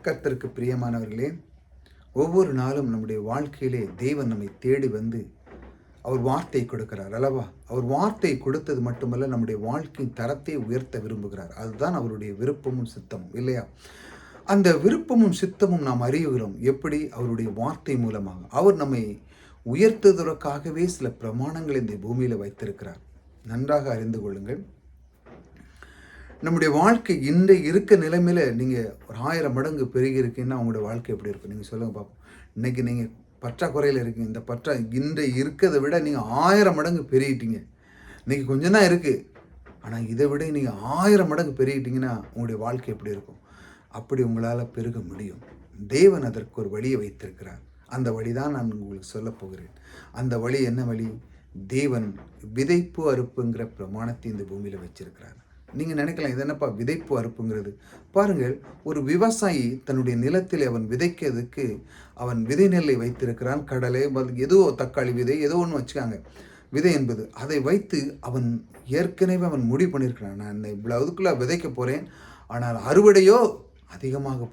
கர்த்தருக்கு பிரியமானவர்களே, ஒவ்வொரு நாளும் நம்முடைய வாழ்க்கையிலே தேவன் நம்மை தேடி வந்து அவர் வார்த்தை கொடுக்கிறார் அல்லவா? அவர் வார்த்தை கொடுத்தது மட்டுமல்ல, நம்முடைய வாழ்க்கையின் தரத்தை உயர்த்த விரும்புகிறார். அதுதான் அவருடைய விருப்பமும் சித்தமும் இல்லையா? அந்த விருப்பமும் சித்தமும் நாம் அறியுகிறோம். எப்படி? அவருடைய வார்த்தை மூலமாக. அவர் நம்மை உயர்த்துவதற்காகவே சில பிரமாணங்களை இந்த பூமியில் வைத்திருக்கிறார். நன்றாக அறிந்து கொள்ளுங்கள். நம்முடைய வாழ்க்கை இன்றைய இருக்க நிலைமையில் நீங்கள் ஒரு 1000 மடங்கு பெருகி இருக்கீங்கன்னா உங்களுடைய வாழ்க்கை எப்படி இருக்கும்? நீங்கள் சொல்லுங்கள் பார்ப்போம். இன்றைக்கி நீங்கள் பற்றாக்குறையில் இருக்கீங்க. இந்த இன்றைய இருக்கிறத விட நீங்கள் 1000 மடங்கு பெருகிட்டீங்க. இன்றைக்கி கொஞ்சம் தான் இருக்குது, ஆனால் இதை விட நீங்கள் 1000 மடங்கு பெருகிட்டீங்கன்னா உங்களுடைய வாழ்க்கை எப்படி இருக்கும்? அப்படி உங்களால் பெருக முடியும். தேவன் அதற்கு ஒரு வழியை வைத்திருக்கிறார். அந்த வழி தான் நான் உங்களுக்கு சொல்ல போகிறேன். அந்த வழி என்ன வழி? தேவன் விதைப்பு அறுப்புங்கிற பிரமாணத்தை இந்த பூமியில் வச்சிருக்கிறார். நீங்கள் நினைக்கலாம், இது என்னப்பா விதைப்பு அறுப்புங்கிறது? பாருங்கள், ஒரு விவசாயி தன்னுடைய நிலத்தில் அவன் விதைக்கிறதுக்கு அவன் விதை நெல்லை வைத்திருக்கிறான். கடலை, ஏதோ தக்காளி விதை, ஏதோ ஒன்று வச்சுக்காங்க. விதை என்பது அதை வைத்து அவன் ஏற்கனவே அவன் முடிவு பண்ணியிருக்கிறான். நான் இவ்வளவுக்குள்ளே விதைக்க போகிறேன், ஆனால் அறுவடையோ அதிகமாக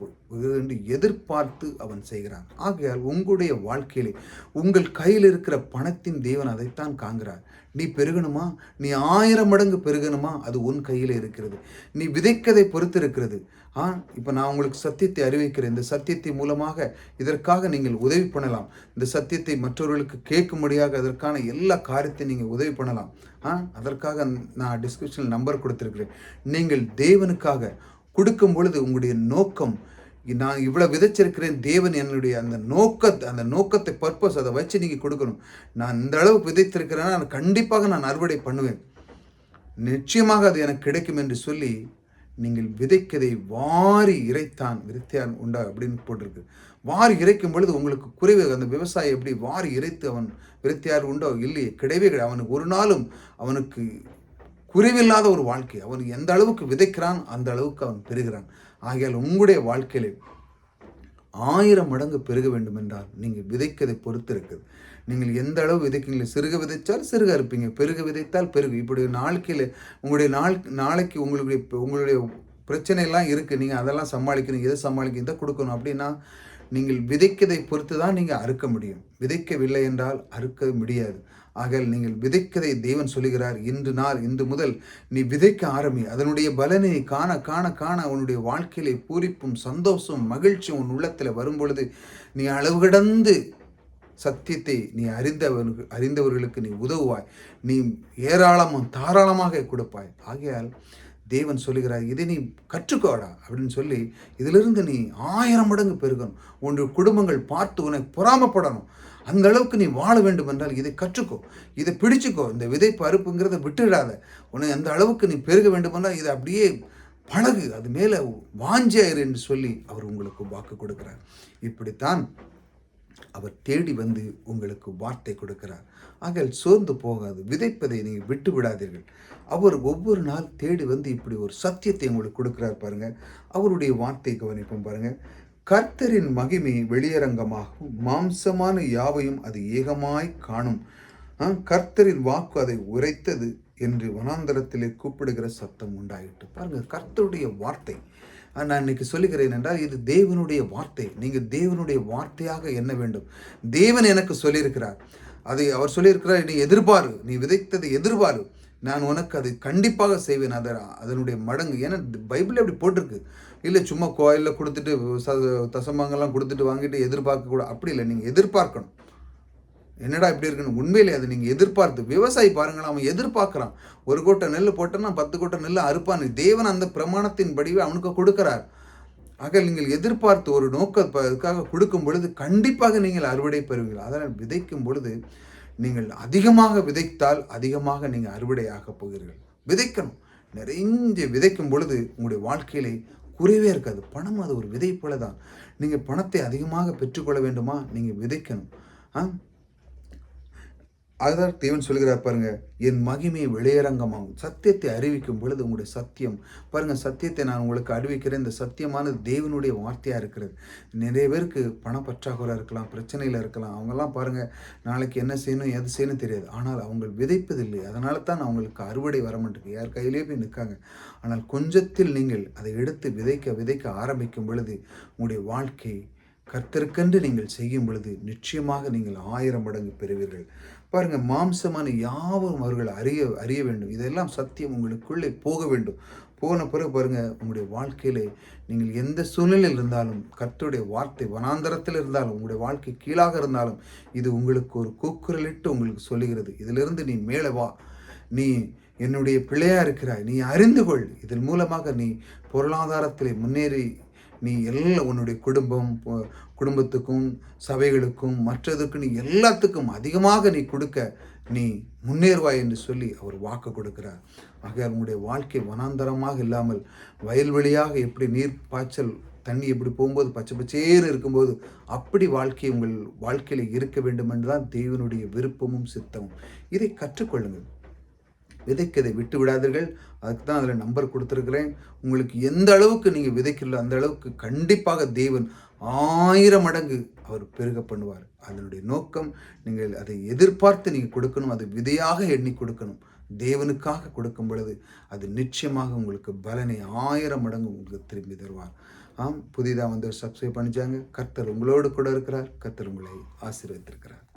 என்று எதிர்பார்த்து அவன் செய்கிறான். ஆகையால் உங்களுடைய வாழ்க்கையிலே உங்கள் கையில் இருக்கிற பணத்தின் தேவன் அதைத்தான் காண்கிறார். நீ பெருகணுமா? நீ 1000 மடங்கு பெருகணுமா? அது உன் கையில் இருக்கிறது. நீ விதைக்கதை பொறுத்து இருக்கிறது. இப்போ நான் உங்களுக்கு சத்தியத்தை அறிவிக்கிறேன். இந்த சத்தியத்தை மூலமாக இதற்காக நீங்கள் உதவி பண்ணலாம். இந்த சத்தியத்தை மற்றவர்களுக்கு கேட்கும்படியாக அதற்கான எல்லா காரியத்தையும் நீங்கள் உதவி பண்ணலாம். அதற்காக நான் டிஸ்கிரிப்ஷனில் நம்பர் கொடுத்துருக்கிறேன். நீங்கள் தேவனுக்காக கொடுக்கும் பொழுது உங்களுடைய நோக்கம், நான் இவ்வளோ விதைச்சிருக்கிறேன், தேவன் என்னுடைய அந்த நோக்கத்தை பர்பஸ் அதை வச்சு நீங்கள் கொடுக்கணும். நான் இந்த அளவுக்கு விதைத்திருக்கிறேன்னா கண்டிப்பாக நான் அறுவடை பண்ணுவேன், நிச்சயமாக அது எனக்கு கிடைக்கும் என்று சொல்லி நீங்கள் விதைக்கதை வாரி இறைத்தான் விருத்தியான் உண்டா அப்படின்னு போட்டிருக்கு. வாரி இறைக்கும் பொழுது உங்களுக்கு குறைவு. அந்த விவசாயி எப்படி வாரி இறைத்து அவன் விருத்தியார் உண்டோ? இல்லையே, கிடையவே கிடையாது. அவனுக்கு ஒரு நாளும் அவனுக்கு குறைவில்லாத ஒரு வாழ்க்கை. அவன் எந்த அளவுக்கு விதைக்கிறான் அந்த அளவுக்கு அவன் பெறுகிறான். ஆகையால் உங்களுடைய வாழ்க்கையிலே 1000 மடங்கு பெருக வேண்டும் என்றால் நீங்கள் விதைக்கதை பொறுத்து இருக்குது. நீங்கள் எந்த அளவு விதைக்கீங்களோ, சிறுக விதைச்சால் சிறுக இருப்பீங்க, பெருக விதைத்தால் பெருகு. இப்படி நாட்களில் உங்களுடைய நாளைக்கு உங்களுடைய பிரச்சனையெல்லாம் இருக்குது. நீங்கள் அதெல்லாம் சமாளிக்கணும், இதை சமாளிக்கணும், இதை கொடுக்கணும் அப்படின்னா நீங்கள் விதைக்கதை பொறுத்து தான் நீங்கள் அறுக்க முடியும். விதைக்கவில்லை என்றால் அறுக்க முடியாது. ஆகையால் நீங்கள் விதைக்கதை தேவன் சொல்லுகிறார், இன்று முதல் நீ விதைக்க ஆரம்பி. அதனுடைய பலனை காண காண காண உன்னுடைய வாழ்க்கையிலே பூரிப்பும் சந்தோஷம் மகிழ்ச்சியும் உன் உள்ளத்தில் வரும் பொழுது நீ அளவு கடந்து சத்தியத்தை நீ அறிந்தவர்களுக்கு நீ உதவுவாய். நீ ஏராளமும் தாராளமாக கொடுப்பாய். ஆகையால் தேவன் சொல்லுகிறார், இதை நீ கற்றுக்கோடா அப்படின்னு சொல்லி இதிலிருந்து நீ 1000 மடங்கு பெருகணும். உன்னுடைய குடும்பங்கள் பார்த்து உனக்கு பொறாமப்படணும். அந்த அளவுக்கு நீ வாழ வேண்டும் என்றால் இதை கற்றுக்கோ, இதை பிடிச்சிக்கோ. இந்த விதைப்பு அறுப்புங்கிறத விட்டுடாத. உன்னை அந்த அளவுக்கு நீ பெருக வேண்டும் என்றால் இதை அப்படியே பழகு, அது மேலே வாஞ்சியாயிரு என்று சொல்லி அவர் உங்களுக்கு வாக்கு கொடுக்கிறார். இப்படித்தான் அவர் தேடி வந்து உங்களுக்கு வார்த்தை கொடுக்கிறார். ஆகையால் சோர்ந்து போகாது. விதைப்பதை நீங்கள் விட்டு விடாதீர்கள். அவர் ஒவ்வொரு நாள் தேடி வந்து இப்படி ஒரு சத்தியத்தை உங்களுக்கு கொடுக்கிறார் பாருங்க. அவருடைய வார்த்தை கவனிப்போம் பாருங்க. கர்த்தரின் மகிமை வெளியரங்கமாகும், மாம்சமான யாவையும் அது ஏகமாய் காணும். கர்த்தரின் வாக்கு அதை உரைத்தது என்று வனாந்தரத்திலே கூப்பிடுகிற சத்தம் உண்டாயிட்டு. பாருங்க, கர்த்தருடைய வார்த்தை நான் இன்னைக்கு சொல்லுகிறேன் என்றால் இது தேவனுடைய வார்த்தை. நீங்கள் தேவனுடைய வார்த்தையாக எண்ண வேண்டும். தேவன் எனக்கு சொல்லியிருக்கிறார், அதை அவர் சொல்லியிருக்கிறார், நீ எதிர்பாரு, நீ விதைத்ததை எதிர்பாரு, நான் உனக்கு அதை கண்டிப்பாக செய்வேன். அதனுடைய மடங்கு. ஏன்னா பைபிள் அப்படி போட்டிருக்கு. இல்லை சும்மா கோயிலில் கொடுத்துட்டு தசமங்கள்லாம் கொடுத்துட்டு வாங்கிட்டு எதிர்பார்க்க கூட அப்படி இல்லை. நீங்கள் எதிர்பார்க்கணும். என்னடா இப்படி இருக்குன்னு உண்மையிலே அதை நீங்கள் எதிர்பார்த்து. விவசாயி பாருங்களா, அவன் எதிர்பார்க்குறான். 1 கோட்டை நெல் போட்டோன்னா 10 கோட்டை நெல் அறுப்பான். தேவன் அந்த பிரமாணத்தின் படிவே அவனுக்கு கொடுக்கிறார். ஆக நீங்கள் எதிர்பார்த்து ஒரு நோக்கத்துக்காக கொடுக்கும் பொழுது கண்டிப்பாக நீங்கள் அறுவடை பெறுவீர்கள். அதனால் விதைக்கும் பொழுது நீங்கள் அதிகமாக விதைத்தால் அதிகமாக நீங்கள் அறுவடையாக போகிறீர்கள். விதைக்கணும். நிறைய விதைக்கும் பொழுது உங்களுடைய வாழ்க்கையிலே குறைவே இருக்காது. பணம் அது ஒரு விதை போல தான். நீங்கள் பணத்தை அதிகமாக பெற்றுக்கொள்ள வேண்டுமா? நீங்கள் விதைக்கணும். அதுதான் தேவன் சொல்கிறார் பாருங்க, என் மகிமை வெளியரங்கமாகும். சத்தியத்தை அறிவிக்கும் பொழுது உங்களுடைய சத்தியம் பாருங்க, சத்தியத்தை நான் உங்களுக்கு அறிவிக்கிறேன். இந்த சத்தியமானது தேவனுடைய வார்த்தையா இருக்கிறது. நிறைய பேருக்கு பணப்பற்றாக்குறை இருக்கலாம், பிரச்சனையில இருக்கலாம். அவங்கலாம் பாருங்க, நாளைக்கு என்ன செய்யணும், எது செய்யணும் தெரியாது. ஆனால் அவங்க விதைப்பதில்லை. அதனால தான் அவங்களுக்கு அறுவடை வரமாட்டேங்குது. யார் கையிலேயே போய் நிற்காங்க. ஆனால் கொஞ்சத்தில் நீங்கள் அதை எடுத்து விதைக்க விதைக்க ஆரம்பிக்கும் பொழுது உங்களுடைய வாழ்க்கை கர்த்தருக்கென்று நீங்கள் செய்யும் பொழுது நிச்சயமாக நீங்கள் 1000 மடங்கு பெறுவீர்கள். பாருங்க, மாம்சமான யாவும் அவர்கள் அறிய அறிய வேண்டும். இதெல்லாம் சத்தியம் உங்களுக்குள்ளே போக வேண்டும். போன பிறகு பாருங்க, உங்களுடைய வாழ்க்கையிலே நீங்கள் எந்த சூழ்நிலையில் இருந்தாலும், கர்த்தருடைய வார்த்தை வனாந்தரத்தில் இருந்தாலும், உங்களுடைய வாழ்க்கை கீழாக இருந்தாலும், இது உங்களுக்கு ஒரு கூக்குரலிட்டு உங்களுக்கு சொல்லுகிறது. இதிலிருந்து நீ மேலே வா. நீ என்னுடைய பிள்ளையா இருக்கிறாய். நீ அறிந்து கொள். இதன் மூலமாக நீ பொருளாதாரத்திலே முன்னேறி நீ எல்லாம் உன்னுடைய குடும்பத்துக்கும், சபைகளுக்கும், மற்றதுக்கு நீ எல்லாத்துக்கும் அதிகமாக நீ கொடுக்க நீ முன்னேறுவாய் என்று சொல்லி அவர் வாக்கு கொடுக்கிறார். ஆகையால் உங்களுடைய வாழ்க்கை வனாந்தரமாக இல்லாமல் வயல்வெளியாக எப்படி நீர் பாய்ச்சல் தண்ணி எப்படி போகும்போது பச்சை பச்சேன்னு இருக்கும்போது அப்படி வாழ்க்கை உங்கள் வாழ்க்கையில் இருக்க வேண்டும் என்றுதான் தேவனுடைய விருப்பமும் சித்தமும். இதை கற்றுக்கொள்ளுங்கள். விதைக்கதை விட்டு விடாதீர்கள். அதுக்கு தான் அதில் நம்பர் கொடுத்துருக்குறேன். உங்களுக்கு எந்த அளவுக்கு நீங்கள் விதைக்கிறீர்களோ அந்த அளவுக்கு கண்டிப்பாக தேவன் 1000 மடங்கு அவர் பெருக பண்ணுவார். அதனுடைய நோக்கம், நீங்கள் அதை எதிர்பார்த்து நீங்கள் கொடுக்கணும். அது விதையாக எண்ணி கொடுக்கணும். தேவனுக்காக கொடுக்கும் பொழுது அது நிச்சயமாக உங்களுக்கு பலனை 1000 மடங்கு உங்களுக்கு திரும்பி தருவார். புதிதாக வந்து சப்ஸ்கிரைப் பண்ணிச்சாங்க. கர்த்தர் உங்களோடு கூட இருக்கிறார். கர்த்தர் உங்களை ஆசீர்வதித்திருக்கிறார்.